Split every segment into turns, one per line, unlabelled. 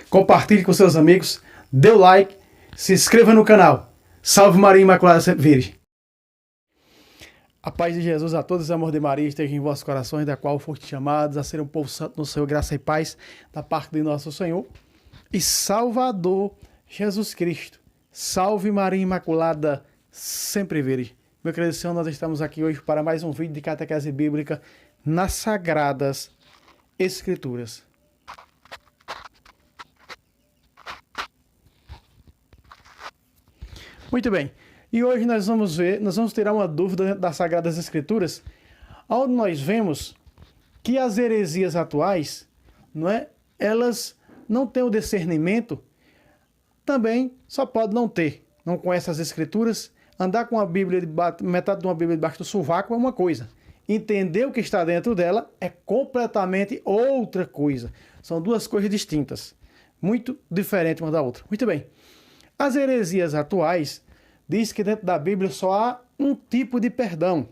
compartilhe com seus amigos, dê o like, se inscreva no canal. Salve Maria Imaculada Sempre Virgem. A paz de Jesus a todos, o amor de Maria esteja em vossos corações, da qual foste chamados a ser um povo santo no Senhor, graça e paz da parte de nosso Senhor e Salvador Jesus Cristo. Salve Maria Imaculada Sempre Virgem. Meu querido Senhor, nós estamos aqui hoje para mais um vídeo de catequese bíblica nas Sagradas Escrituras. Muito bem, e hoje nós vamos tirar uma dúvida dentro das Sagradas Escrituras, onde nós vemos que as heresias atuais, elas não têm o discernimento, também só pode não ter, não conhece as Escrituras, andar com a Bíblia, metade de uma Bíblia debaixo do sovaco é uma coisa, entender o que está dentro dela é completamente outra coisa, são duas coisas distintas, muito diferentes uma da outra. Muito bem. As heresias atuais diz que dentro da Bíblia só há um tipo de perdão.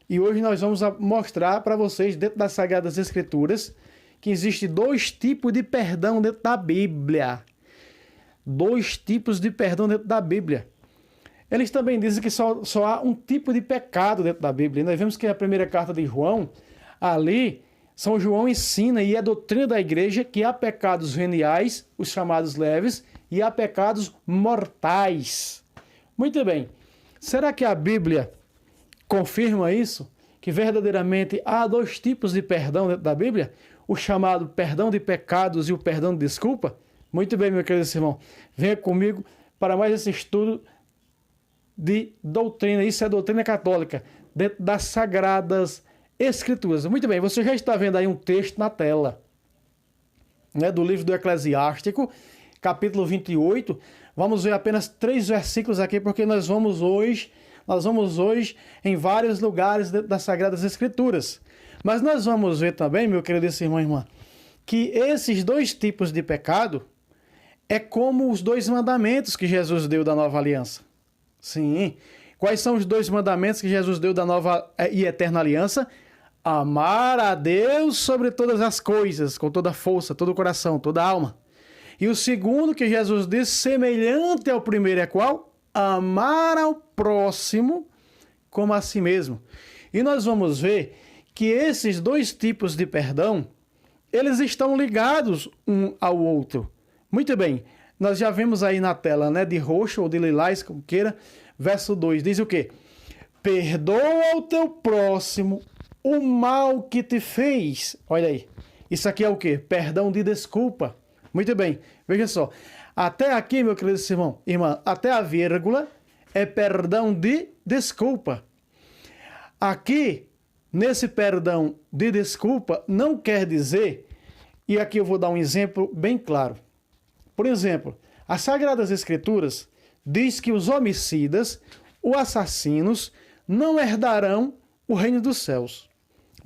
E hoje nós vamos mostrar para vocês, dentro das Sagradas Escrituras, que existe dois tipos de perdão dentro da Bíblia. Dois tipos de perdão dentro da Bíblia. Eles também dizem que só há um tipo de pecado dentro da Bíblia. E nós vemos que na primeira carta de João, ali, São João ensina, e é doutrina da igreja, que há pecados veniais, os chamados leves, e há pecados mortais. Muito bem. Será que a Bíblia confirma isso? Que verdadeiramente há dois tipos de perdão dentro da Bíblia? O chamado perdão de pecados e o perdão de desculpa? Muito bem, meu querido irmão. Venha comigo para mais esse estudo de doutrina. Isso é doutrina católica, dentro das Sagradas Escrituras. Muito bem, você já está vendo aí um texto na tela, do livro do Eclesiástico, capítulo 28. Vamos ver apenas 3 versículos aqui, porque nós vamos hoje em vários lugares das Sagradas Escrituras. Mas nós vamos ver também, meu querido irmão e irmã, que esses dois tipos de pecado é como os 2 mandamentos que Jesus deu da nova aliança. Sim. Quais são os 2 mandamentos que Jesus deu da nova e eterna aliança? Amar a Deus sobre todas as coisas, com toda a força, todo o coração, toda a alma. E o segundo que Jesus disse, semelhante ao primeiro, é qual? Amar ao próximo como a si mesmo. E nós vamos ver que esses 2 tipos de perdão, eles estão ligados um ao outro. Muito bem, nós já vimos aí na tela, de roxo ou de lilás, como queira, verso 2, diz o quê? Perdoa ao teu próximo o mal que te fez. Olha aí, isso aqui é o quê? Perdão de desculpa. Muito bem, veja só. Até aqui, meu querido irmã, até a vírgula é perdão de desculpa. Aqui, nesse perdão de desculpa, não quer dizer, e aqui eu vou dar um exemplo bem claro. Por exemplo, as Sagradas Escrituras diz que os homicidas, os assassinos, não herdarão o reino dos céus.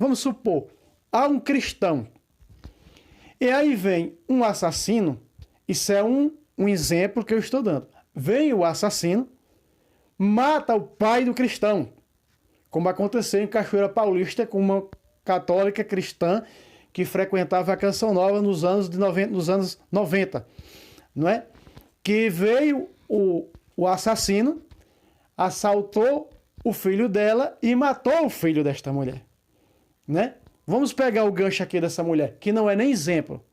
Vamos supor, há um cristão, e aí vem um assassino, isso é um exemplo que eu estou dando. Vem o assassino, mata o pai do cristão, como aconteceu em Cachoeira Paulista com uma católica cristã que frequentava a Canção Nova nos anos 90, não é? Que veio o assassino, assaltou o filho dela e matou o filho desta mulher, né? Vamos pegar o gancho aqui dessa mulher, que não é nem exemplo.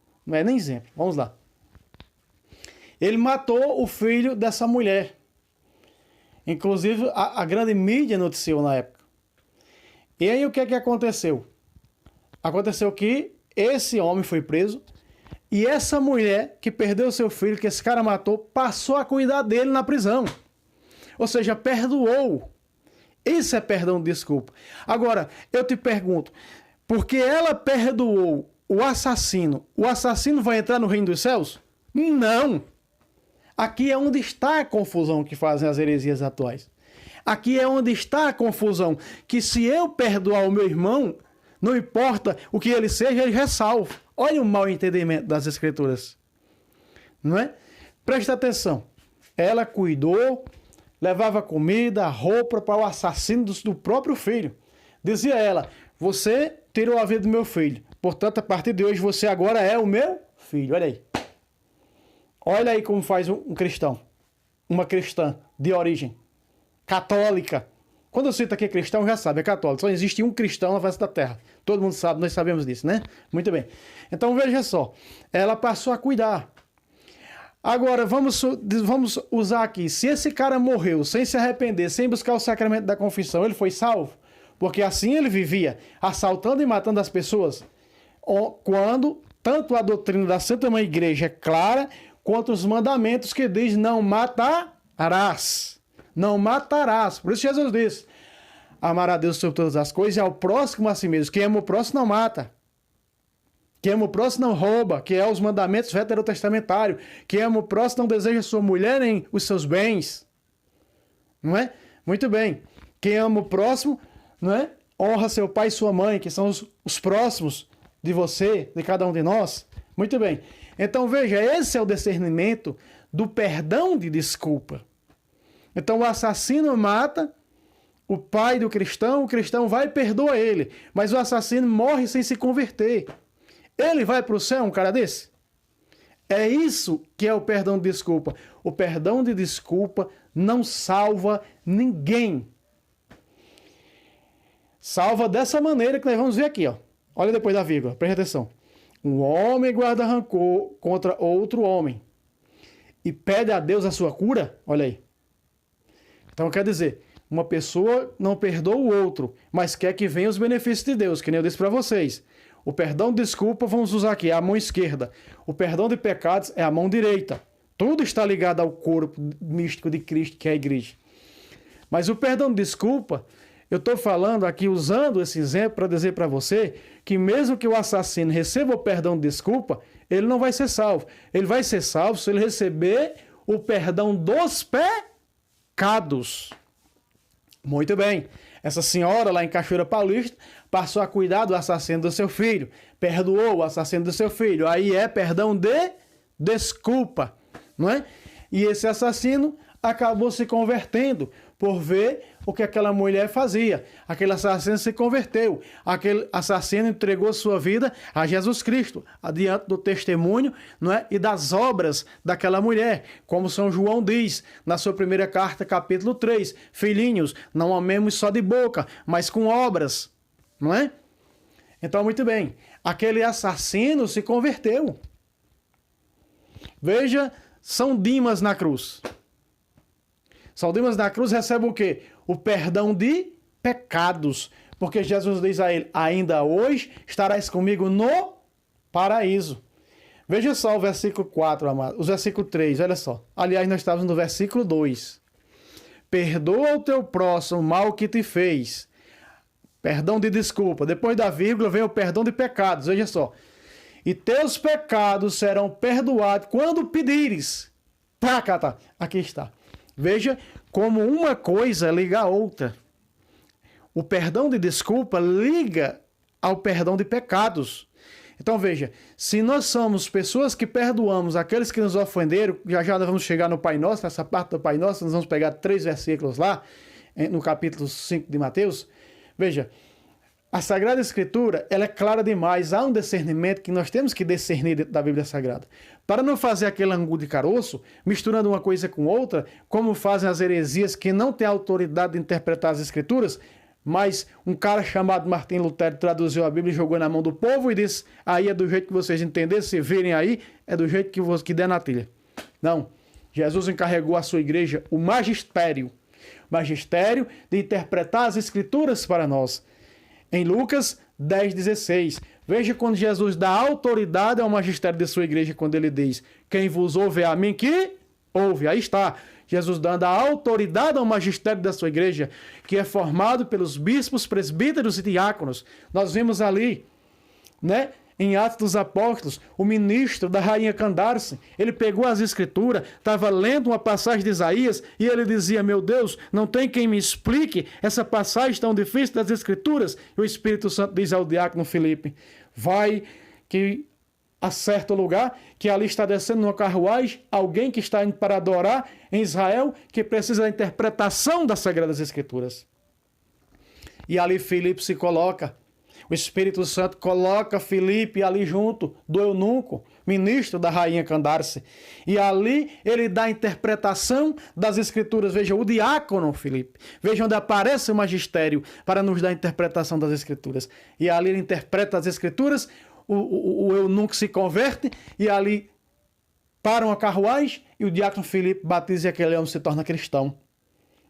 Vamos lá. Ele matou o filho dessa mulher. Inclusive, a grande mídia noticiou na época. E aí, o que é que aconteceu? Aconteceu que esse homem foi preso e essa mulher que perdeu seu filho, que esse cara matou, passou a cuidar dele na prisão. Ou seja, perdoou. Isso é perdão de desculpa. Agora, eu te pergunto, porque ela perdoou o assassino vai entrar no reino dos céus? Não! Aqui é onde está a confusão que fazem as heresias atuais. Aqui é onde está a confusão, que se eu perdoar o meu irmão, não importa o que ele seja, ele já é salvo. Olha o mau entendimento das Escrituras. Não é? Presta atenção. Ela cuidou, levava comida, roupa para o assassino do próprio filho. Dizia ela, você tirou a vida do meu filho. Portanto, a partir de hoje, você agora é o meu filho. Olha aí. Olha aí como faz um cristão, uma cristã de origem católica. Quando eu cito aqui cristão, já sabe, é católico. Só existe um cristão na face da terra. Todo mundo sabe, nós sabemos disso, né? Muito bem. Então veja só, ela passou a cuidar. Agora, vamos usar aqui, se esse cara morreu sem se arrepender, sem buscar o sacramento da confissão, ele foi salvo? Porque assim ele vivia, assaltando e matando as pessoas. Quando tanto a doutrina da Santa Mãe Igreja é clara, quanto os mandamentos que diz não matarás. Não matarás. Por isso Jesus disse, amar a Deus sobre todas as coisas e ao próximo a si mesmo. Quem ama o próximo não mata. Quem ama o próximo não rouba, que é os mandamentos veterotestamentários. Quem ama o próximo não deseja sua mulher nem os seus bens. Não é? Muito bem. Quem ama o próximo, não é? Honra seu pai e sua mãe, que são os próximos de você, de cada um de nós. Muito bem. Então veja, esse é o discernimento do perdão de desculpa. Então o assassino mata o pai do cristão, o cristão vai e perdoa ele, mas o assassino morre sem se converter. Ele vai para o céu, um cara desse? É isso que é o perdão de desculpa. O perdão de desculpa não salva ninguém. Salva dessa maneira que nós vamos ver aqui, ó. Olha depois da vírgula, preste atenção. Um homem guarda rancor contra outro homem e pede a Deus a sua cura, olha aí. Então quer dizer, uma pessoa não perdoa o outro, mas quer que venha os benefícios de Deus, que nem eu disse para vocês. O perdão de desculpa, vamos usar aqui, é a mão esquerda. O perdão de pecados é a mão direita. Tudo está ligado ao corpo místico de Cristo, que é a igreja. Mas o perdão de desculpa, eu estou falando aqui, usando esse exemplo para dizer para você que mesmo que o assassino receba o perdão de desculpa, ele não vai ser salvo. Ele vai ser salvo se ele receber o perdão dos pecados. Muito bem. Essa senhora lá em Cachoeira Paulista passou a cuidar do assassino do seu filho. Perdoou o assassino do seu filho. Aí é perdão de desculpa, não é? E esse assassino acabou se convertendo por ver o que aquela mulher fazia. Aquele assassino se converteu. Aquele assassino entregou sua vida a Jesus Cristo, adiante do testemunho, não é? E das obras daquela mulher. Como São João diz na sua primeira carta, capítulo 3. Filhinhos, não amemos só de boca, mas com obras. Não é? Então, muito bem. Aquele assassino se converteu. Veja São Dimas na cruz. São Dimas na cruz recebe o quê? O perdão de pecados. Porque Jesus diz a ele, ainda hoje estarás comigo no paraíso. Veja só o versículo 4, amado. O versículo 3, olha só. Aliás, nós estávamos no versículo 2. Perdoa o teu próximo o mal que te fez. Perdão de desculpa. Depois da vírgula vem o perdão de pecados. Veja só. E teus pecados serão perdoados quando pedires. Tá, tá. Aqui está. Veja como uma coisa liga a outra. O perdão de desculpa liga ao perdão de pecados. Então veja, se nós somos pessoas que perdoamos aqueles que nos ofenderam, já nós vamos chegar no Pai Nosso, nessa parte do Pai Nosso, nós vamos pegar 3 versículos lá, no capítulo 5 de Mateus. Veja, a Sagrada Escritura, ela é clara demais, há um discernimento que nós temos que discernir dentro da Bíblia Sagrada. Para não fazer aquele angu de caroço, misturando uma coisa com outra, como fazem as heresias que não têm autoridade de interpretar as Escrituras, mas um cara chamado Martim Lutero traduziu a Bíblia e jogou na mão do povo e disse, aí é do jeito que vocês entenderem, se virem aí, é do jeito que der na telha. Não, Jesus encarregou a sua igreja o magistério de interpretar as Escrituras para nós. Em Lucas 10,16, veja quando Jesus dá autoridade ao magistério de sua igreja, quando ele diz, quem vos ouve é a mim que ouve. Aí está, Jesus dando a autoridade ao magistério da sua igreja, que é formado pelos bispos, presbíteros e diáconos. Nós vimos ali, né? Em Atos dos Apóstolos, o ministro da rainha Candace, ele pegou as escrituras, estava lendo uma passagem de Isaías e ele dizia, meu Deus, não tem quem me explique essa passagem tão difícil das escrituras. E o Espírito Santo diz ao diácono Filipe, vai que a certo lugar, que ali está descendo numa carruagem, alguém que está indo para adorar em Israel, que precisa da interpretação das Sagradas Escrituras. E ali Filipe se coloca. O Espírito Santo coloca Filipe ali junto do eunuco, ministro da rainha Candace. E ali ele dá a interpretação das Escrituras. Veja, o diácono Filipe. Veja onde aparece o magistério para nos dar a interpretação das Escrituras. E ali ele interpreta as Escrituras, o eunuco se converte e ali para uma carruagem e o diácono Filipe batiza e aquele homem se torna cristão.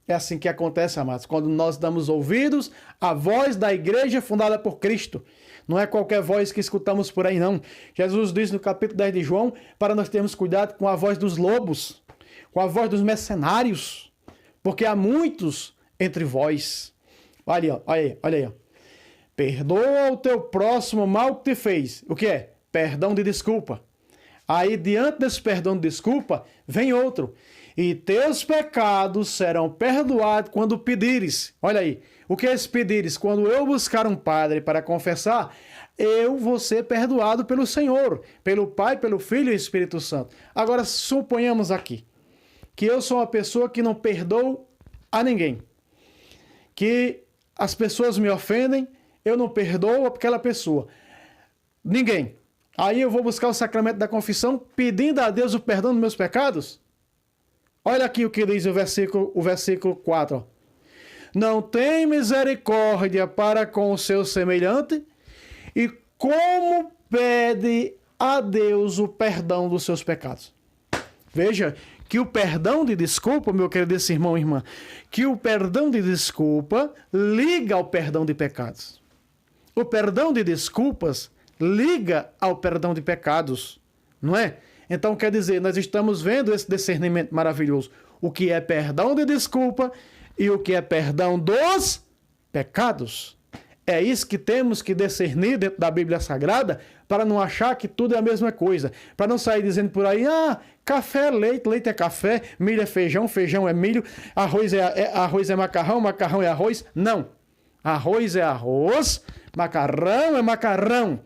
É assim que acontece, amados, quando nós damos ouvidos à voz da igreja fundada por Cristo. Não é qualquer voz que escutamos por aí, não. Jesus diz no capítulo 10 de João para nós termos cuidado com a voz dos lobos, com a voz dos mercenários, porque há muitos entre vós. Olha aí, ó. Perdoa o teu próximo mal que te fez. O que é? Perdão de desculpa. Aí, diante desse perdão de desculpa, vem outro. E teus pecados serão perdoados quando pedires. Olha aí, o que é esse pedires? Quando eu buscar um padre para confessar, eu vou ser perdoado pelo Senhor, pelo Pai, pelo Filho e Espírito Santo. Agora, suponhamos aqui que eu sou uma pessoa que não perdoo a ninguém. Que as pessoas me ofendem, eu não perdoo aquela pessoa. Ninguém. Aí eu vou buscar o sacramento da confissão pedindo a Deus o perdão dos meus pecados? Olha aqui o que diz o versículo 4. Não tem misericórdia para com o seu semelhante e como pede a Deus o perdão dos seus pecados. Veja que o perdão de desculpa, meu querido irmão e irmã, que o perdão de desculpa liga ao perdão de pecados. O perdão de desculpas liga ao perdão de pecados, não é? Então, quer dizer, nós estamos vendo esse discernimento maravilhoso. O que é perdão de desculpa e o que é perdão dos pecados. É isso que temos que discernir dentro da Bíblia Sagrada para não achar que tudo é a mesma coisa. Para não sair dizendo por aí, café é leite, leite é café, milho é feijão, feijão é milho, arroz é macarrão, macarrão é arroz. Não. Arroz é arroz, macarrão é macarrão.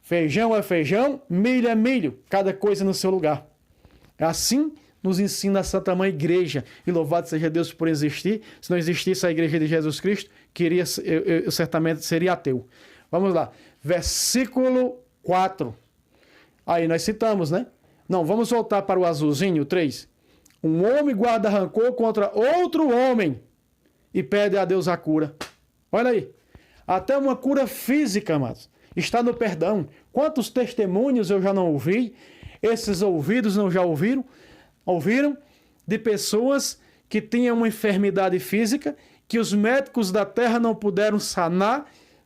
Feijão é feijão, milho é milho, cada coisa no seu lugar. Assim nos ensina a Santa Mãe Igreja. E louvado seja Deus por existir. Se não existisse a Igreja de Jesus Cristo, eu certamente seria ateu. Vamos lá. Versículo 4. Aí nós citamos, né? Não, vamos voltar para o azulzinho, 3. Um homem guarda rancor contra outro homem e pede a Deus a cura. Olha aí. Até uma cura física, amados, está no perdão. Quantos testemunhos eu já não ouvi? Esses ouvidos não já ouviram de pessoas que tinham uma enfermidade física que os médicos da terra não puderam sanar,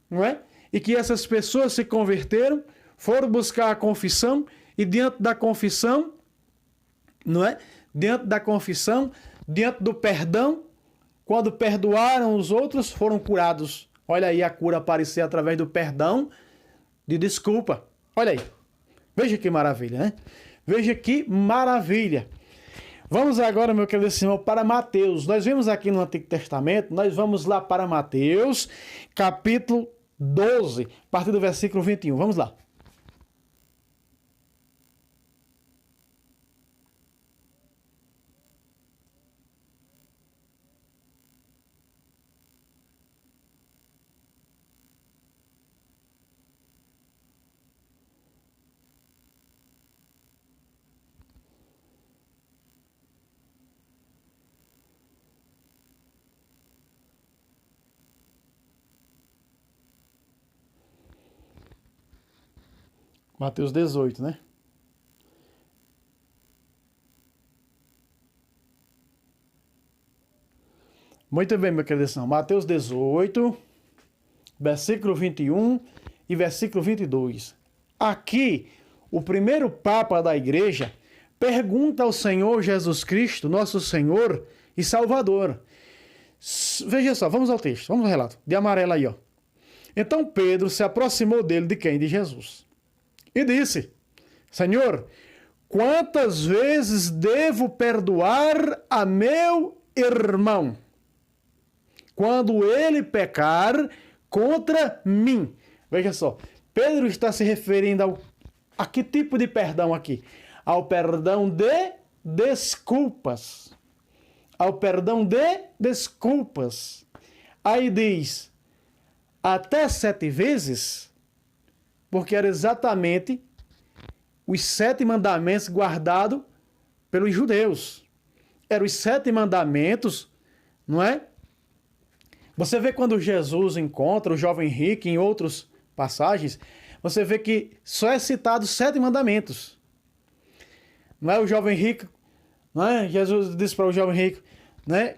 não é? E que essas pessoas se converteram, foram buscar a confissão e diante da confissão, não é? Diante da confissão, diante do perdão, quando perdoaram os outros, foram curados. Olha aí a cura aparecer através do perdão de desculpa. Olha aí. Veja que maravilha, né? Veja que maravilha. Vamos agora, meu querido irmão, para Mateus. Nós vimos aqui no Antigo Testamento, nós vamos lá para Mateus, capítulo 12, a partir do versículo 21. Vamos lá. Mateus 18, né? Muito bem, meu querido irmão. Mateus 18, versículo 21 e versículo 22. Aqui, o primeiro Papa da Igreja pergunta ao Senhor Jesus Cristo, nosso Senhor e Salvador. Veja só, vamos ao texto, vamos ao relato. De amarelo aí, ó. Então Pedro se aproximou dele, de quem? De Jesus. E disse: Senhor, quantas vezes devo perdoar a meu irmão quando ele pecar contra mim? Veja só, Pedro está se referindo a que tipo de perdão aqui? Ao perdão de desculpas. Ao perdão de desculpas. Aí diz: até 7 vezes, porque era exatamente os 7 mandamentos guardados pelos judeus. Eram os 7 mandamentos, não é? Você vê quando Jesus encontra o jovem rico em outras passagens, você vê que só é citado 7 mandamentos. Não é o jovem rico, não é? Jesus disse para o jovem rico, né?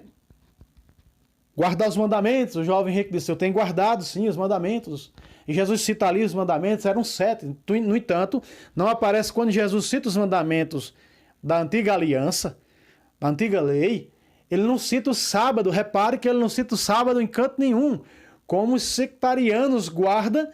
Guardar os mandamentos. O jovem rico disse, eu tenho guardado sim os mandamentos. E Jesus cita ali os mandamentos, eram 7. No entanto, não aparece quando Jesus cita os mandamentos da antiga aliança, da antiga lei, ele não cita o sábado. Repare que ele não cita o sábado em canto nenhum. Como os sectarianos guardam,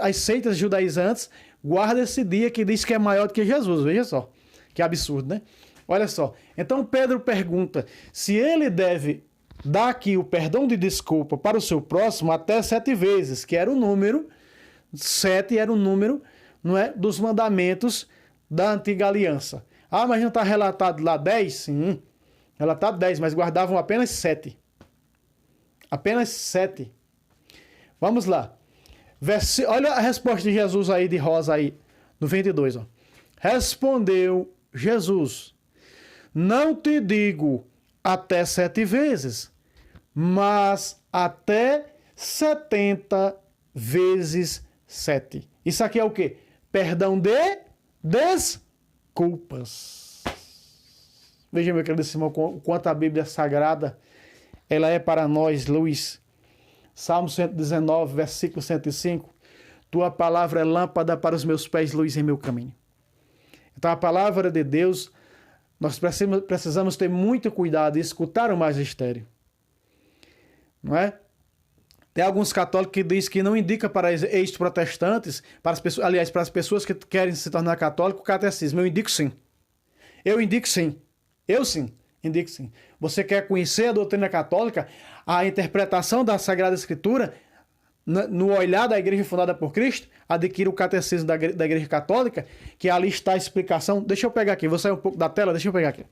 as seitas judaizantes guardam esse dia que diz que é maior do que Jesus. Veja só, que absurdo, né? Olha só. Então Pedro pergunta se ele deve dar aqui o perdão de desculpa para o seu próximo até 7 vezes, que era o número, 7 era o número, não é, dos mandamentos da antiga aliança. Ah, mas não está relatado lá 10? Sim, relatado 10, mas guardavam apenas 7. Apenas 7. Vamos lá. Olha a resposta de Jesus aí, de Rosa aí, no 22. Ó. Respondeu Jesus, não te digo até 7 vezes, mas até 70 vezes 7. Isso aqui é o quê? Perdão de desculpas. Veja, meu querido irmão, o quanto a Bíblia Sagrada ela é para nós luz. Salmo 119, versículo 105. Tua palavra é lâmpada para os meus pés, luz em meu caminho. Então a palavra de Deus, nós precisamos ter muito cuidado e escutar o magistério. Não é? Tem alguns católicos que dizem que não indica para ex-protestantes, para as pessoas, aliás, para as pessoas que querem se tornar católico, o catecismo. Eu indico sim. Eu indico sim. Eu sim. Indico sim. Você quer conhecer a doutrina católica, a interpretação da Sagrada Escritura, no olhar da Igreja fundada por Cristo, adquira o catecismo da Igreja Católica, que ali está a explicação. Deixa eu pegar aqui, vou sair um pouco da tela, deixa eu pegar aqui.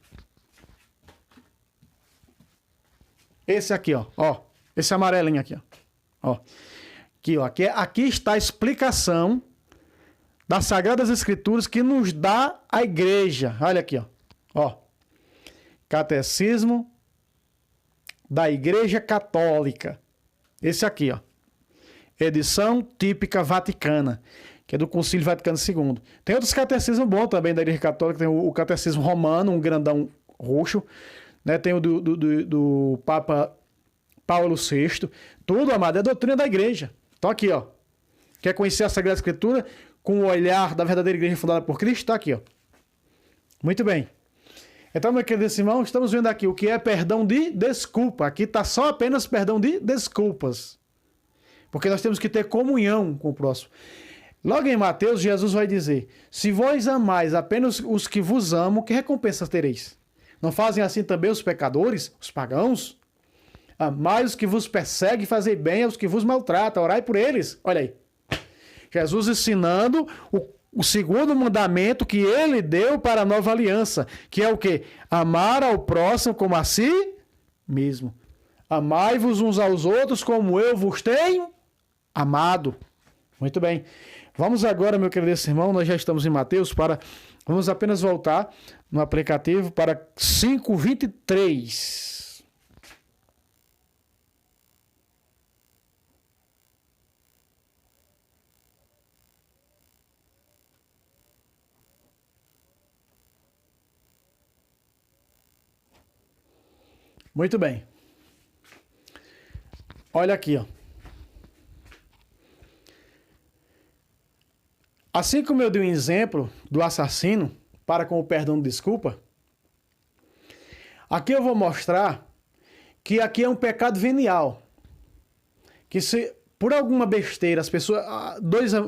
Esse aqui, ó. Esse amarelinho aqui, ó. Aqui, ó. Aqui está a explicação das Sagradas Escrituras que nos dá a Igreja. Olha aqui, ó. Catecismo da Igreja Católica. Esse aqui, ó. Edição típica vaticana, que é do Concílio Vaticano II. Tem outros catecismos bons também da Igreja Católica. Tem o Catecismo Romano, um grandão roxo. Né? Tem o do Papa Paulo VI. Tudo, amado, é a doutrina da Igreja. Então aqui, ó. Quer conhecer a Sagrada Escritura com o olhar da verdadeira Igreja fundada por Cristo? Está aqui, ó. Muito bem. Então, meu querido irmão, estamos vendo aqui o que é perdão de desculpa. Aqui está só apenas perdão de desculpas. Porque nós temos que ter comunhão com o próximo. Logo em Mateus, Jesus vai dizer, se vós amais apenas os que vos amam, que recompensa tereis? Não fazem assim também os pecadores, os pagãos? Amai os que vos perseguem, fazei bem aos que vos maltratam, orai por eles. Olha aí. Jesus ensinando o segundo mandamento que ele deu para a nova aliança, que é o quê? Amar ao próximo como a si mesmo. Amai-vos uns aos outros como eu vos tenho amado. Muito bem. Vamos agora, meu querido irmão, nós já estamos em Mateus, vamos apenas voltar no aplicativo para 5:23. Muito bem. Olha aqui, ó. Assim como eu dei um exemplo do assassino para com o perdão de desculpa, aqui eu vou mostrar que aqui é um pecado venial. Que se por alguma besteira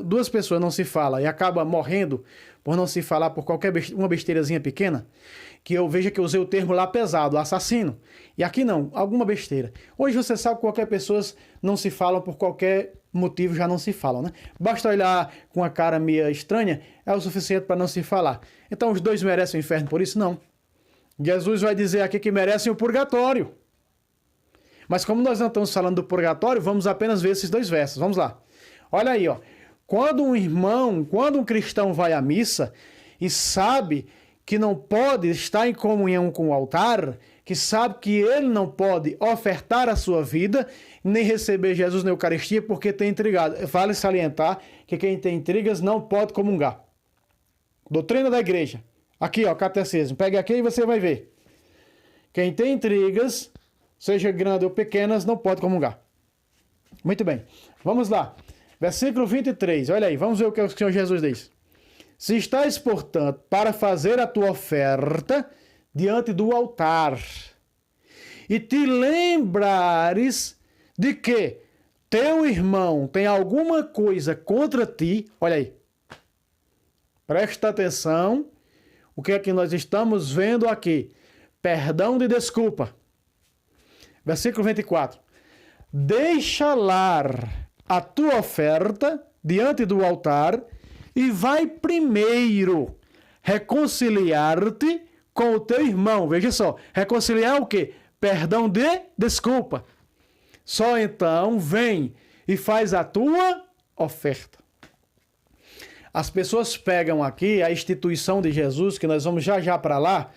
duas pessoas não se falam e acaba morrendo por não se falar por uma besteirazinha pequena, que eu veja que eu usei o termo lá pesado, assassino. E aqui não, alguma besteira. Hoje você sabe que qualquer pessoa não se falam por qualquer motivo, já não se falam, né? Basta olhar com a cara meio estranha, é o suficiente para não se falar. Então os dois merecem o inferno por isso? Não. Jesus vai dizer aqui que merecem o purgatório. Mas como nós não estamos falando do purgatório, vamos apenas ver esses 2 versos. Vamos lá. Olha aí, ó. Quando um cristão vai à missa e sabe que não pode estar em comunhão com o altar, que sabe que ele não pode ofertar a sua vida, nem receber Jesus na Eucaristia porque tem intrigado. Vale salientar que quem tem intrigas não pode comungar. Doutrina da igreja. Aqui, ó, catecismo. Pegue aqui e você vai ver. Quem tem intrigas, seja grande ou pequenas, não pode comungar. Muito bem. Vamos lá. Versículo 23. Olha aí, vamos ver o que o Senhor Jesus diz. Se estás, portanto, para fazer a tua oferta diante do altar, e te lembrares de que teu irmão tem alguma coisa contra ti, olha aí, presta atenção, o que é que nós estamos vendo aqui? Perdão de desculpa. Versículo 24. Deixa lá a tua oferta diante do altar e vai primeiro reconciliar-te com o teu irmão. Veja só, reconciliar o quê? Perdão de desculpa. Só então vem e faz a tua oferta. As pessoas pegam aqui a instituição de Jesus, que nós vamos já para lá,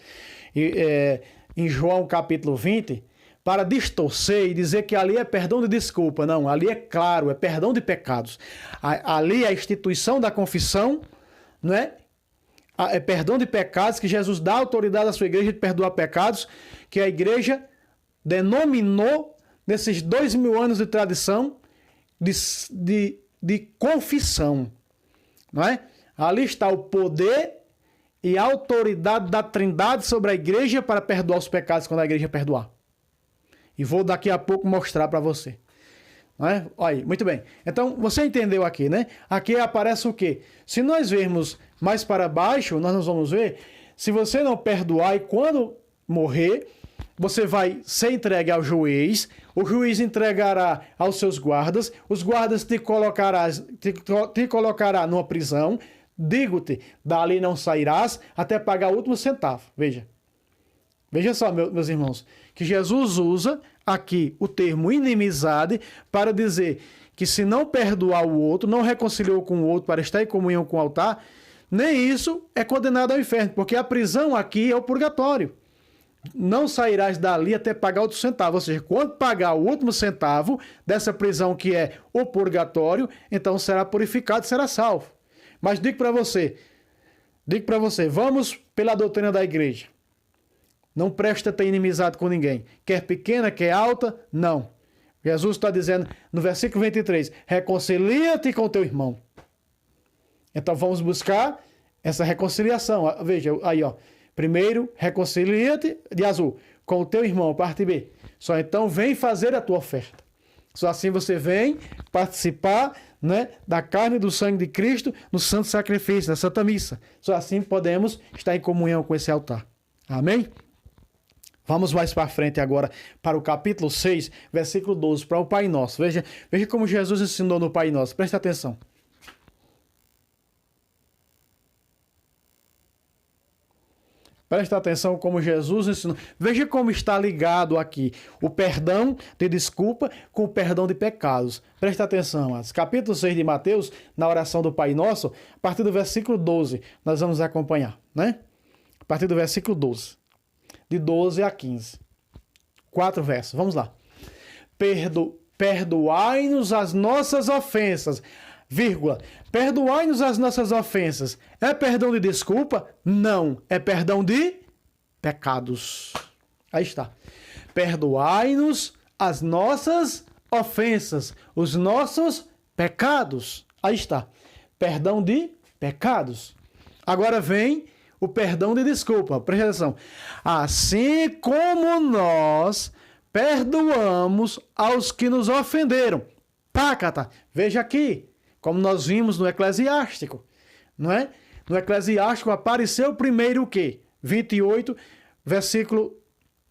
em João capítulo 20, para distorcer e dizer que ali é perdão de desculpa. Não, ali é claro, é perdão de pecados. Ali é a instituição da confissão, não é? É perdão de pecados, que Jesus dá autoridade à sua igreja de perdoar pecados, que a igreja denominou, nesses 2000 anos de tradição, de confissão. Não é? Ali está o poder e a autoridade da Trindade sobre a igreja para perdoar os pecados quando a igreja perdoar. E vou daqui a pouco mostrar para você. Não é? Olha aí, muito bem. Então, você entendeu aqui, né? Aqui aparece o quê? Se nós vermos mais para baixo, nós vamos ver, se você não perdoar e quando morrer, você vai ser entregue ao juiz, o juiz entregará aos seus guardas, os guardas te colocará numa prisão, digo-te, dali não sairás até pagar o último centavo. Veja só, meus irmãos, que Jesus usa aqui o termo inimizade para dizer que se não perdoar o outro, não reconciliou com o outro para estar em comunhão com o altar, nem isso é condenado ao inferno, porque a prisão aqui é o purgatório. Não sairás dali até pagar outro centavo. Ou seja, quando pagar o último centavo dessa prisão que é o purgatório, então será purificado e será salvo. Mas digo para você, vamos pela doutrina da igreja. Não presta ter inimizade com ninguém. Quer pequena, quer alta, não. Jesus está dizendo no versículo 23, reconcilia-te com teu irmão. Então vamos buscar essa reconciliação. Veja, aí ó. Primeiro, reconcilia-te, de azul, com o teu irmão, parte B. Só então vem fazer a tua oferta. Só assim você vem participar, né, da carne e do sangue de Cristo no santo sacrifício, na Santa Missa. Só assim podemos estar em comunhão com esse altar. Amém? Vamos mais para frente agora para o capítulo 6, versículo 12, para o Pai Nosso. Veja como Jesus ensinou no Pai Nosso. Presta atenção. Presta atenção como Jesus ensinou. Veja como está ligado aqui o perdão de desculpa com o perdão de pecados. Presta atenção, amados. Capítulo 6 de Mateus, na oração do Pai Nosso, a partir do versículo 12, nós vamos acompanhar, né? A partir do versículo 12. De 12 a 15. 4 versos. Vamos lá. Perdoai-nos as nossas ofensas. Vírgula. Perdoai-nos as nossas ofensas. É perdão de desculpa? Não. É perdão de pecados. Aí está. Perdoai-nos as nossas ofensas. Os nossos pecados. Aí está. Perdão de pecados. Agora vem o perdão de desculpa. Presta atenção. Assim como nós perdoamos aos que nos ofenderam. Pácata. Veja aqui. Como nós vimos no Eclesiástico, não é? No Eclesiástico apareceu primeiro o quê? 28, versículo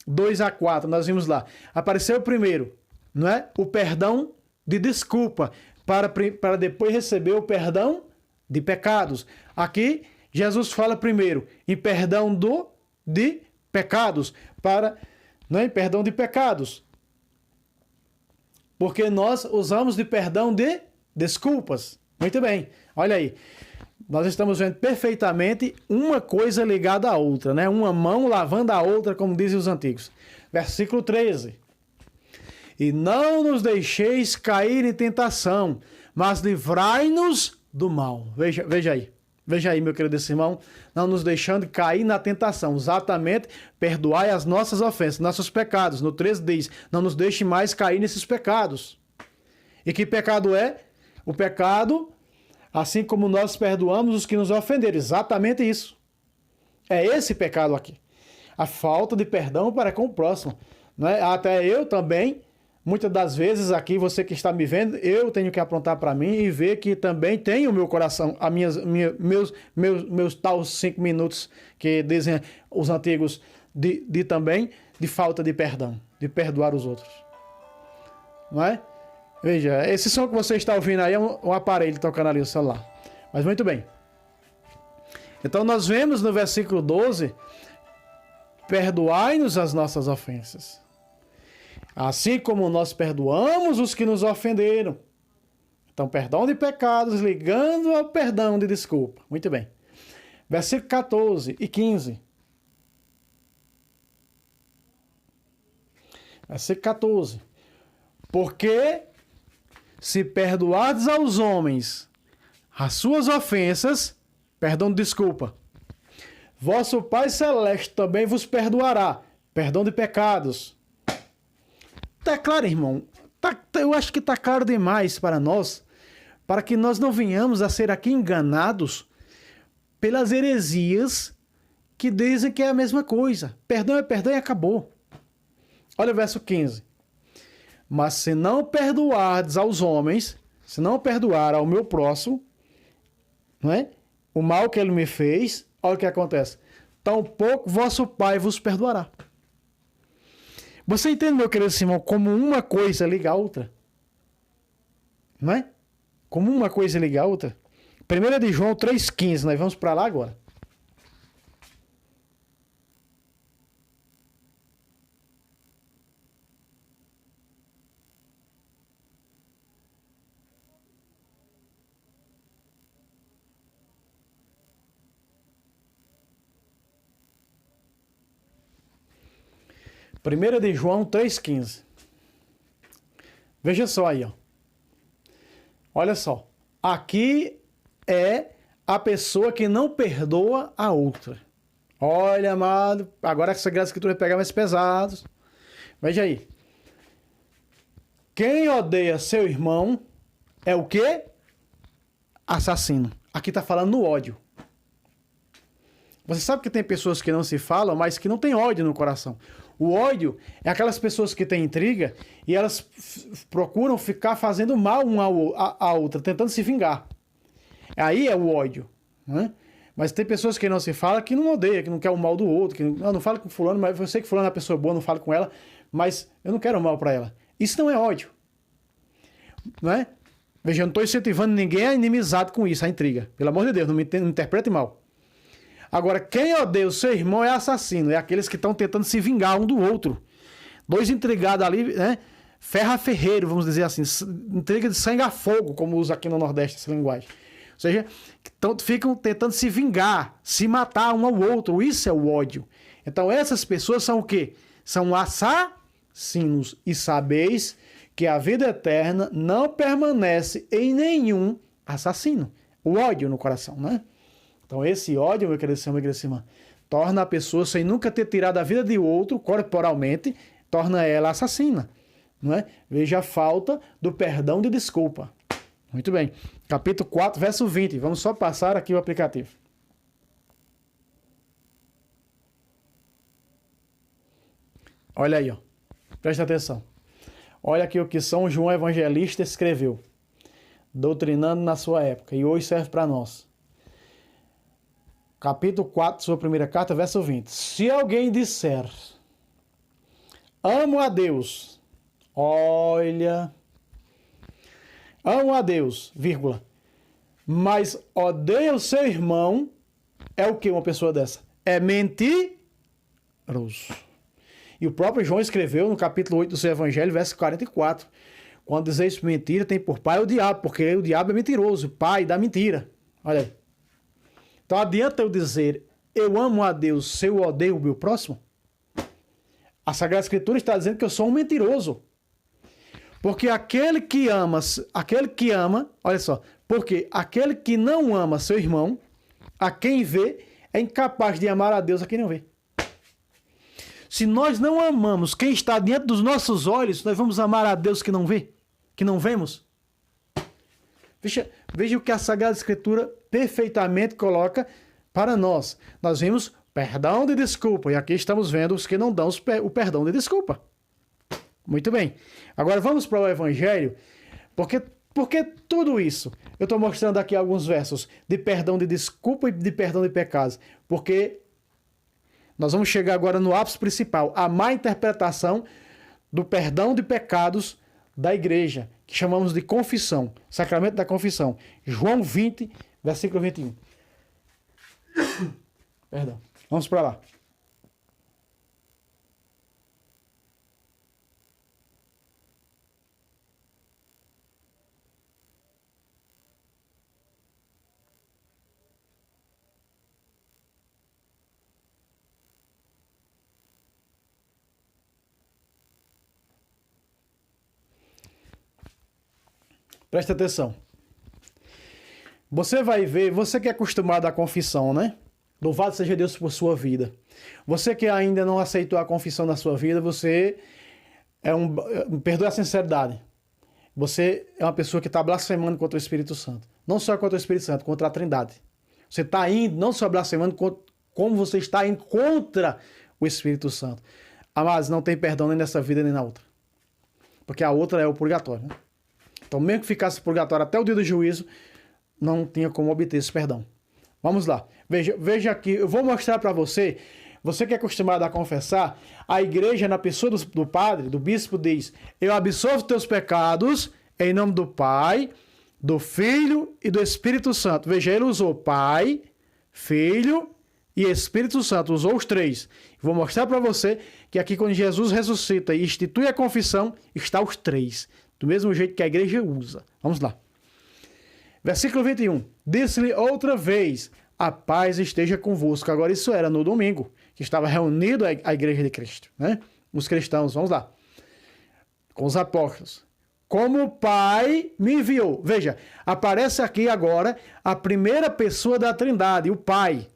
2 a 4, nós vimos lá. Apareceu primeiro, não é? O perdão de desculpa, para depois receber o perdão de pecados. Aqui, Jesus fala primeiro em perdão de pecados, não é? Em perdão de pecados. Porque nós usamos de perdão de desculpas. Muito bem, olha aí. Nós estamos vendo perfeitamente uma coisa ligada à outra, né? Uma mão lavando a outra, como dizem os antigos. Versículo 13. E não nos deixeis cair em tentação, mas livrai-nos do mal. Veja aí. Veja aí, meu querido irmão, não nos deixando cair na tentação. Exatamente, perdoai as nossas ofensas, nossos pecados. No 13 diz, não nos deixe mais cair nesses pecados. E que pecado é? O pecado, assim como nós perdoamos os que nos ofenderam. Exatamente isso. É esse pecado aqui. A falta de perdão para com o próximo. Né? Até eu também, muitas das vezes aqui, você que está me vendo, eu tenho que apontar para mim e ver que também tem o meu coração, meus tais 5 minutos que dizem os antigos também de falta de perdão, de perdoar os outros. Não é? Veja, esse som que você está ouvindo aí é um aparelho tocando ali o celular. Mas muito bem. Então nós vemos no versículo 12, perdoai-nos as nossas ofensas, assim como nós perdoamos os que nos ofenderam. Então, perdão de pecados, ligando ao perdão de desculpa. Muito bem. Versículo 14 e 15. Versículo 14. Porque se perdoardes aos homens as suas ofensas, perdão de desculpa, vosso Pai Celeste também vos perdoará, perdão de pecados. Tá claro, irmão? Eu acho que tá claro demais para nós, para que nós não venhamos a ser aqui enganados pelas heresias que dizem que é a mesma coisa. Perdão é perdão e acabou. Olha o verso 15. Mas se não perdoardes aos homens, se não perdoar ao meu próximo, não é? O mal que ele me fez, olha o que acontece. Tampouco vosso Pai vos perdoará. Você entende, meu querido Simão, como uma coisa liga a outra? Não é? Como uma coisa liga a outra? 1 de João 3,15, nós vamos para lá agora. Primeira de João 3,15. Veja só aí, ó. Olha só. Aqui é a pessoa que não perdoa a outra. Olha, amado, agora essa Sagrada Escritura vai pegar mais pesados. Veja aí. Quem odeia seu irmão é o quê? Assassino. Aqui está falando no ódio. Você sabe que tem pessoas que não se falam, mas que não tem ódio no coração. O ódio é aquelas pessoas que têm intriga e elas procuram ficar fazendo mal uma à outra, tentando se vingar. Aí é o ódio, né? Mas tem pessoas que não se falam, que não odeia, que não quer o mal do outro, que não fala com fulano, mas eu sei que fulano é uma pessoa boa, não falo com ela, mas eu não quero o mal para ela. Isso não é ódio, não é? Veja, eu não estou incentivando ninguém a inimizade com isso, a intriga. Pelo amor de Deus, não me interprete mal. Agora, quem odeia o seu irmão é assassino, é aqueles que estão tentando se vingar um do outro. Dois intrigados ali, né? Ferra ferreiro, vamos dizer assim, intriga de sangue a fogo, como usa aqui no Nordeste essa linguagem. Ou seja, ficam tentando se vingar, se matar um ao outro. Isso é o ódio. Então essas pessoas são o quê? São assassinos. E sabeis que a vida eterna não permanece em nenhum assassino. O ódio no coração, né? Então esse ódio, meu querido irmão, minha querida irmã, torna a pessoa, sem nunca ter tirado a vida de outro corporalmente, torna ela assassina. Não é? Veja a falta do perdão de desculpa. Muito bem. Capítulo 4, verso 20. Vamos só passar aqui o aplicativo. Olha aí, ó. Presta atenção. Olha aqui o que São João Evangelista escreveu, doutrinando na sua época, e hoje serve para nós. Capítulo 4, sua primeira carta, verso 20. Se alguém disser, amo a Deus, olha, amo a Deus, vírgula, mas odeia o seu irmão, é o que uma pessoa dessa? É mentiroso. E o próprio João escreveu no capítulo 8 do seu Evangelho, verso 44. Quando dizer isso mentira, tem por pai o diabo, porque o diabo é mentiroso, pai da mentira. Olha aí. Então adianta eu dizer, eu amo a Deus se eu odeio o meu próximo? A Sagrada Escritura está dizendo que eu sou um mentiroso. Porque aquele que ama, olha só, porque aquele que não ama seu irmão, a quem vê, é incapaz de amar a Deus a quem não vê. Se nós não amamos quem está diante dos nossos olhos, nós vamos amar a Deus que não vê, que não vemos. Veja o que a Sagrada Escritura perfeitamente coloca para nós. Nós vimos perdão de desculpa, e aqui estamos vendo os que não dão o perdão de desculpa. Muito bem. Agora vamos para o Evangelho, porque tudo isso, eu estou mostrando aqui alguns versos de perdão de desculpa e de perdão de pecados, porque nós vamos chegar agora no ápice principal, a má interpretação do perdão de pecados da igreja, que chamamos de confissão, sacramento da confissão. João 20, versículo 21. Perdão. Vamos para lá. Presta atenção. Você vai ver, você que é acostumado à confissão, né? Louvado seja Deus por sua vida. Você que ainda não aceitou a confissão na sua vida, você perdoe a sinceridade. Você é uma pessoa que está blasfemando contra o Espírito Santo. Não só contra o Espírito Santo, contra a Trindade. Você está indo, não só blasfemando, como você está indo contra o Espírito Santo. Amados, não tem perdão nem nessa vida nem na outra. Porque a outra é o purgatório, né? Então, mesmo que ficasse purgatório até o dia do juízo, não tinha como obter esse perdão. Vamos lá. Veja aqui, eu vou mostrar para você, você que é acostumado a confessar, a igreja, na pessoa do padre, do bispo, diz: eu absolvo teus pecados em nome do Pai, do Filho e do Espírito Santo. Veja, ele usou Pai, Filho e Espírito Santo, usou os três. Vou mostrar para você que aqui, quando Jesus ressuscita e institui a confissão, está os três. Do mesmo jeito que a igreja usa. Vamos lá. Versículo 21. Disse-lhe outra vez: a paz esteja convosco. Agora isso era no domingo, que estava reunido a igreja de Cristo, né? Os cristãos, vamos lá. Com os apóstolos. Como o Pai me enviou. Veja, aparece aqui agora a primeira pessoa da Trindade, o Pai.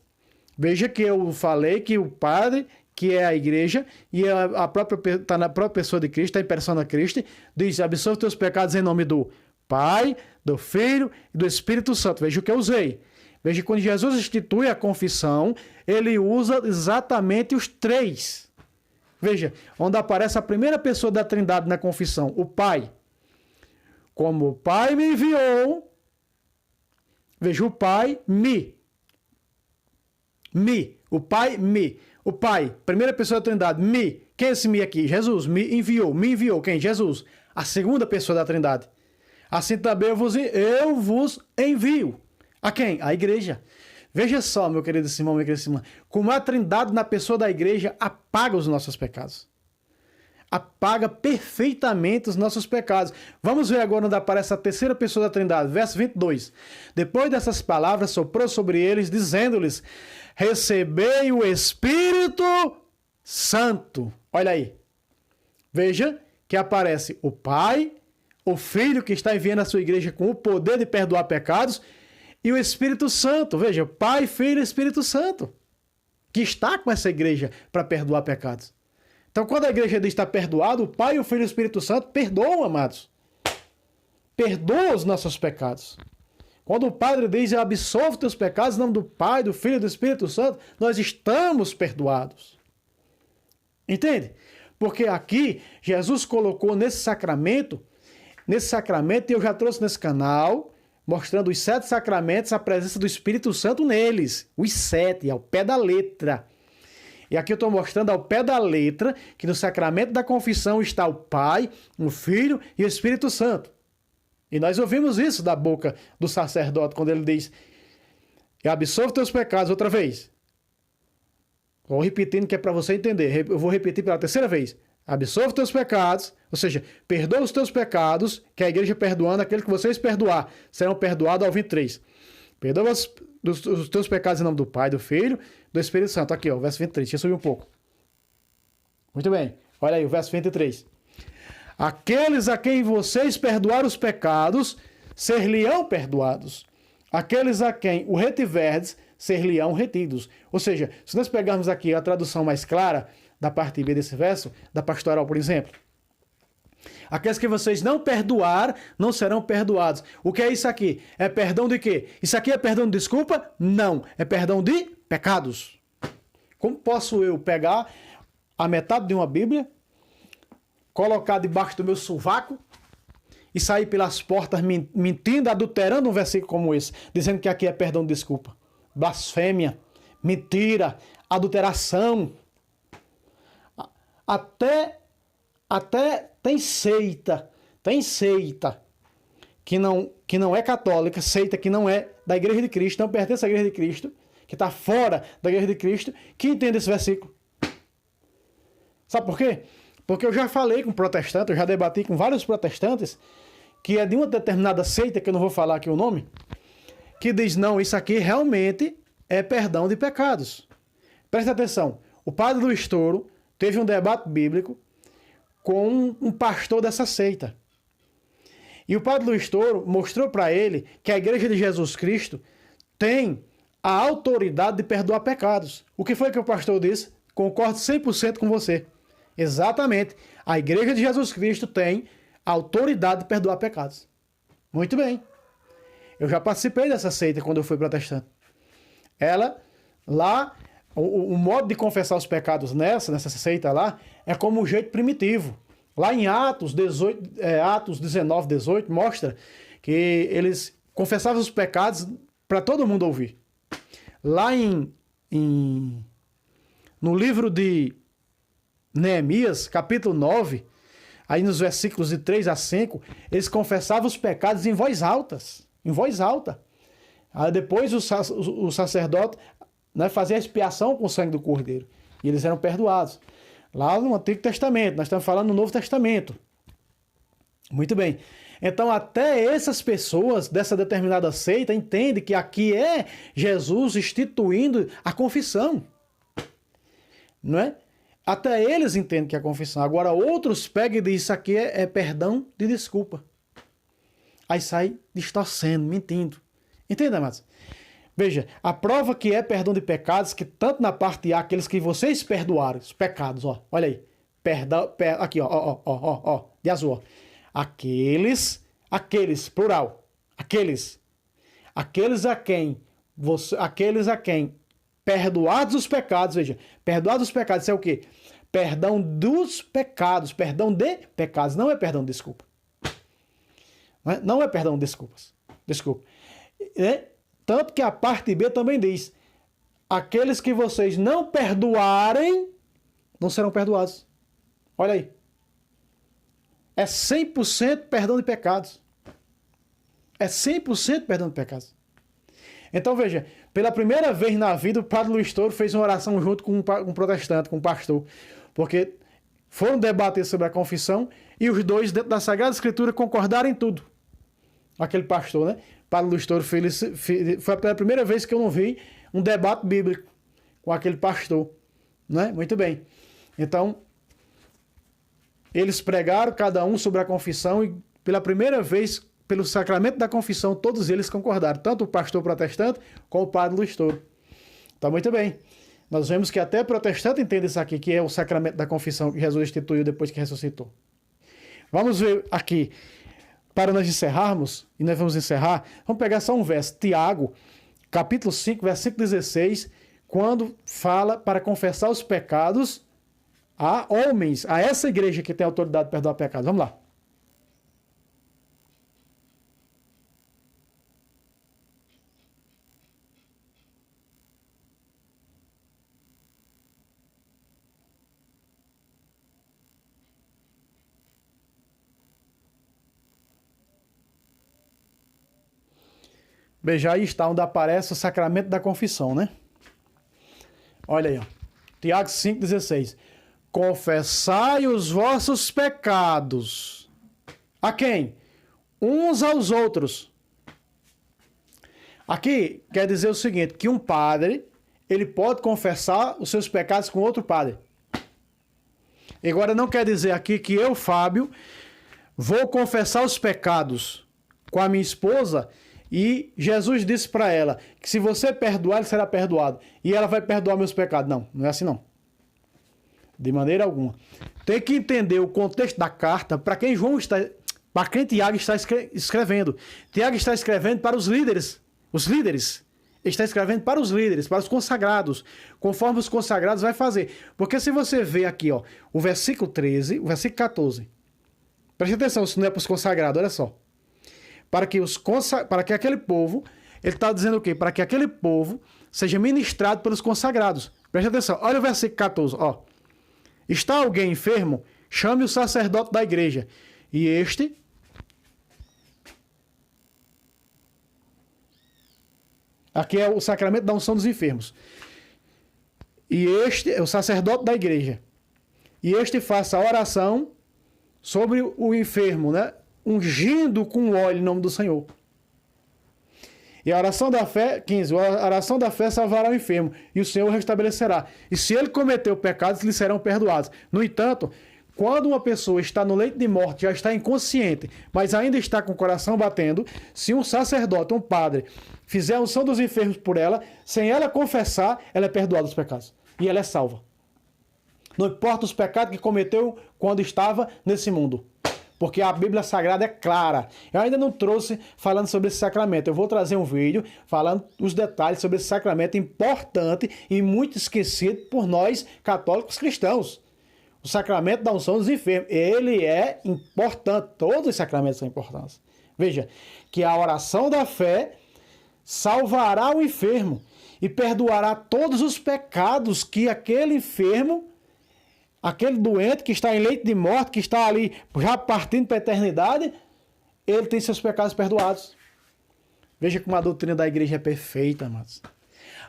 Veja que eu falei que o Padre, que é a igreja, e está na própria pessoa de Cristo, está em persona Cristo, diz: absolve teus pecados em nome do Pai, do Filho e do Espírito Santo. Veja o que eu usei. Veja que quando Jesus institui a confissão, ele usa exatamente os três. Veja, onde aparece a primeira pessoa da Trindade na confissão, o Pai. Como o Pai me enviou, veja, o Pai o Pai me. O Pai, primeira pessoa da Trindade, me. Quem é esse me aqui? Jesus, me enviou. Quem? Jesus. A segunda pessoa da Trindade. Assim também eu vos envio. A quem? A igreja. Veja só, meu querido irmão, minha querida irmã, como a Trindade na pessoa da igreja apaga os nossos pecados. Apaga perfeitamente os nossos pecados. Vamos ver agora onde aparece a terceira pessoa da Trindade, verso 22. Depois dessas palavras, soprou sobre eles, dizendo-lhes: recebei o Espírito Santo. Olha aí. Veja que aparece o Pai, o Filho que está enviando a sua igreja com o poder de perdoar pecados, e o Espírito Santo. Veja, Pai, Filho e Espírito Santo, que está com essa igreja para perdoar pecados. Então, quando a igreja diz que está perdoado, o Pai, o Filho e o Espírito Santo perdoam, amados. Perdoa os nossos pecados. Quando o Padre diz: eu absolvo teus pecados em nome do Pai, do Filho e do Espírito Santo, nós estamos perdoados. Entende? Porque aqui, Jesus colocou nesse sacramento, e eu já trouxe nesse canal, mostrando os 7 sacramentos, a presença do Espírito Santo neles. Os 7, ao pé da letra. E aqui eu estou mostrando ao pé da letra que no sacramento da confissão está o Pai, o Filho e o Espírito Santo. E nós ouvimos isso da boca do sacerdote quando ele diz: eu absolvo teus pecados. Outra vez. Vou repetindo que é para você entender. Eu vou repetir pela terceira vez. absolve os teus pecados, ou seja, perdoa os teus pecados, que a igreja perdoando, aquele que vocês perdoar, serão perdoados ao 23. Perdoa os teus pecados em nome do Pai, do Filho, do Espírito Santo. Aqui, ó, o verso 23, deixa eu subir um pouco. Muito bem, olha aí, o verso 23. Aqueles a quem vocês perdoar os pecados, ser-lhe-ão perdoados. Aqueles a quem o retiverdes, ser-lhe-ão retidos. Ou seja, se nós pegarmos aqui a tradução mais clara da parte B desse verso, da pastoral, por exemplo. Aqueles que vocês não perdoar, não serão perdoados. O que é isso aqui? É perdão de quê? Isso aqui é perdão de desculpa? Não. É perdão de pecados. Como posso eu pegar a metade de uma Bíblia, colocar debaixo do meu sovaco e sair pelas portas mentindo, adulterando um versículo como esse, dizendo que aqui é perdão de desculpa? Blasfêmia, mentira, adulteração. Até tem seita que não é católica, seita que não é da Igreja de Cristo, não pertence à Igreja de Cristo, que está fora da Igreja de Cristo, que entende esse versículo. Sabe por quê? Porque eu já falei com protestantes, eu já debati com vários protestantes, que é de uma determinada seita, que eu não vou falar aqui o nome, que diz, não, isso aqui realmente é perdão de pecados. Presta atenção, o padre do Estouro teve um debate bíblico com um pastor dessa seita. E o padre Luiz Toro mostrou para ele que a Igreja de Jesus Cristo tem a autoridade de perdoar pecados. O que foi que o pastor disse? Concordo 100% com você. Exatamente. A Igreja de Jesus Cristo tem a autoridade de perdoar pecados. Muito bem. Eu já participei dessa seita quando eu fui protestante. Ela, lá, o modo de confessar os pecados nessa seita lá, é como o jeito primitivo. Lá em Atos 19, 18, mostra que eles confessavam os pecados para todo mundo ouvir. Lá no livro de Neemias, capítulo 9, aí nos versículos de 3 a 5, eles confessavam os pecados em voz alta. Aí depois o sacerdote, né, fazia a expiação com o sangue do cordeiro. E eles eram perdoados. Lá no Antigo Testamento, nós estamos falando no Novo Testamento. Muito bem. Então, até essas pessoas dessa determinada seita entendem que aqui é Jesus instituindo a confissão. Não é? Até eles entendem que é a confissão. Agora, outros pegam e dizem, isso aqui é perdão de desculpa. Aí sai distorcendo, mentindo. Entende, amados? Veja, a prova que é perdão de pecados, que tanto na parte A, aqueles que vocês perdoaram, os pecados, ó, olha aí, perdão, aqui, ó, de azul, ó. Aqueles, plural, aqueles a quem perdoados os pecados, veja, perdoados os pecados, isso é o quê? Perdão dos pecados, perdão de pecados, não é perdão de desculpa. Não é perdão de desculpas, desculpa. Tanto que a parte B também diz, aqueles que vocês não perdoarem, não serão perdoados. Olha aí. É 100% perdão de pecados. É 100% perdão de pecados. Então veja, pela primeira vez na vida, o padre Luiz Toro fez uma oração junto com um protestante, com um pastor. Porque foram debater sobre a confissão e os dois, dentro da Sagrada Escritura, concordaram em tudo. Aquele pastor, né? Padre Luiz Toro foi a primeira vez que eu não vi um debate bíblico com aquele pastor. Né? Muito bem. Então, eles pregaram cada um sobre a confissão e pela primeira vez, pelo sacramento da confissão, todos eles concordaram. Tanto o pastor protestante como o padre Luiz Toro. Então, muito bem. Nós vemos que até protestante entende isso aqui, que é o sacramento da confissão que Jesus instituiu depois que ressuscitou. Vamos ver aqui. Para nós encerrarmos, e nós vamos encerrar, vamos pegar só um verso. Tiago, capítulo 5, versículo 16, quando fala para confessar os pecados a homens, a essa igreja que tem autoridade de perdoar pecados. Vamos lá. Veja, aí está onde aparece o sacramento da confissão, né? Olha aí, ó. Tiago 5,16. confessai os vossos pecados. A quem? Uns aos outros. Aqui quer dizer o seguinte, que um padre, ele pode confessar os seus pecados com outro padre. Agora não quer dizer aqui que eu, Fábio, vou confessar os pecados com a minha esposa e Jesus disse para ela que se você perdoar, ele será perdoado. E ela vai perdoar meus pecados. Não, não é assim não. De maneira alguma. Tem que entender o contexto da carta para quem Tiago está escrevendo. Tiago está escrevendo para os líderes. Os líderes. Ele está escrevendo para os líderes, para os consagrados, conforme os consagrados vai fazer. Porque se você vê aqui, ó, o versículo 13, o versículo 14. Preste atenção, isso não é para os consagrados, olha só. Para que aquele povo, ele está dizendo o quê? Para que aquele povo seja ministrado pelos consagrados. Preste atenção, olha o versículo 14, ó. Está alguém enfermo? Chame o sacerdote da igreja. E este... Aqui é o sacramento da unção dos enfermos. E este é o sacerdote da igreja. E este faça a oração sobre o enfermo, né? Ungindo com óleo em nome do Senhor. E a oração da fé, 15, a oração da fé salvará o enfermo, e o Senhor o restabelecerá. E se ele cometeu pecados, lhe serão perdoados. No entanto, quando uma pessoa está no leito de morte, já está inconsciente, mas ainda está com o coração batendo, se um sacerdote, um padre, fizer a unção dos enfermos por ela, sem ela confessar, ela é perdoada dos pecados. E ela é salva. Não importa os pecados que cometeu quando estava nesse mundo. Porque a Bíblia Sagrada é clara. Eu ainda não trouxe falando sobre esse sacramento. Eu vou trazer um vídeo falando os detalhes sobre esse sacramento importante e muito esquecido por nós católicos cristãos. O sacramento da unção dos enfermos. Ele é importante. Todos os sacramentos são importantes. Veja, que a oração da fé salvará o enfermo e perdoará todos os pecados que aquele enfermo, aquele doente que está em leito de morte, que está ali já partindo para a eternidade, ele tem seus pecados perdoados. Veja como a doutrina da igreja é perfeita, amados.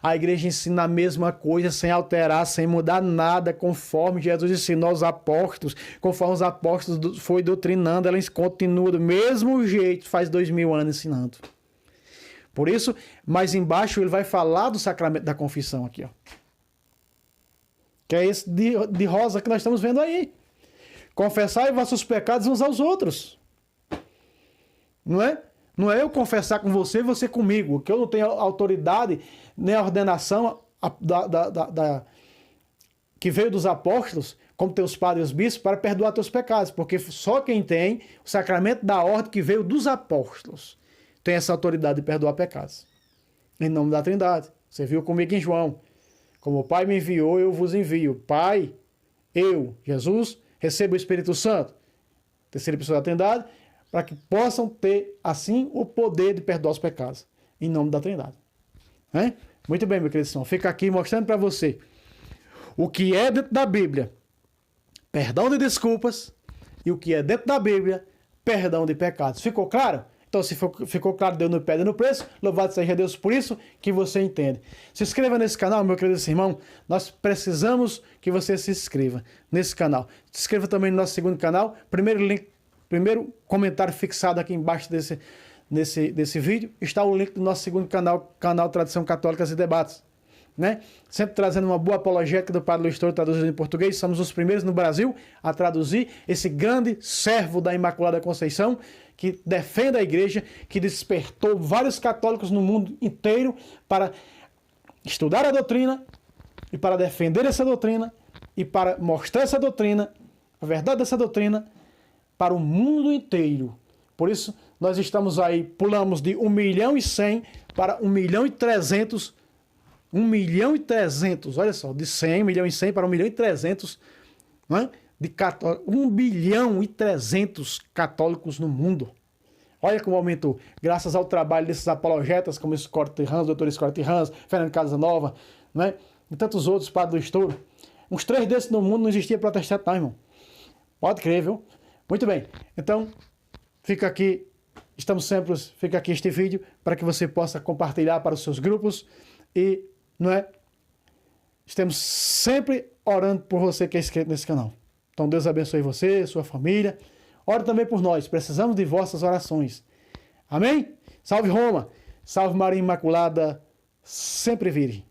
A igreja ensina a mesma coisa, sem alterar, sem mudar nada, conforme Jesus ensinou aos apóstolos, conforme os apóstolos foi doutrinando, ela continua do mesmo jeito, faz 2000 anos ensinando. Por isso, mais embaixo, ele vai falar do sacramento da confissão aqui, ó. Que é esse de rosa que nós estamos vendo aí. Confessai vossos pecados uns aos outros. Não é? Não é eu confessar com você e você comigo, que eu não tenho autoridade nem a ordenação que veio dos apóstolos, como tem os padres e os bispos, para perdoar teus pecados. Porque só quem tem o sacramento da ordem que veio dos apóstolos tem essa autoridade de perdoar pecados. Em nome da Trindade. Você viu comigo em João. Como o Pai me enviou, eu vos envio. Pai, eu, Jesus, recebo o Espírito Santo, terceira pessoa da Trindade, para que possam ter, assim, o poder de perdoar os pecados. Em nome da Trindade. Hein? Muito bem, meu querido irmão. Fica aqui mostrando para você o que é dentro da Bíblia, perdão de desculpas, e o que é dentro da Bíblia, perdão de pecados. Ficou claro? Então, se ficou claro, deu no pé, deu no preço, louvado seja Deus por isso que você entende. Se inscreva nesse canal, meu querido irmão. Nós precisamos que você se inscreva nesse canal. Se inscreva também no nosso segundo canal. Primeiro comentário fixado aqui embaixo desse vídeo está o link do nosso segundo canal Tradição Católicas e Debates. Né? Sempre trazendo uma boa apologética do Padre Luiz Toro, traduzido em português. Somos os primeiros no Brasil a traduzir esse grande servo da Imaculada Conceição, que defende a igreja, que despertou vários católicos no mundo inteiro para estudar a doutrina e para defender essa doutrina e para mostrar essa doutrina, a verdade dessa doutrina, para o mundo inteiro. Por isso, nós estamos aí, pulamos de 1.100.000 para 1.300.000. 1.300.000, olha só, de 1.100.000 para 1.300.000, né? De 1.300.000 católicos no mundo. Olha como aumentou. Graças ao trabalho desses apologetas, como Scott Hans, Dr. Scott Hans, Fernando Casanova, né? E tantos outros, Padre Luiz Toro. Uns 3 desses no mundo não existia protestante, não, irmão. Pode crer, viu? Muito bem. Então, fica aqui este vídeo para que você possa compartilhar para os seus grupos e, não é? Estamos sempre orando por você que é inscrito nesse canal. Então Deus abençoe você, sua família. Ore também por nós. Precisamos de vossas orações. Amém? Salve Roma. Salve Maria Imaculada, sempre virgem.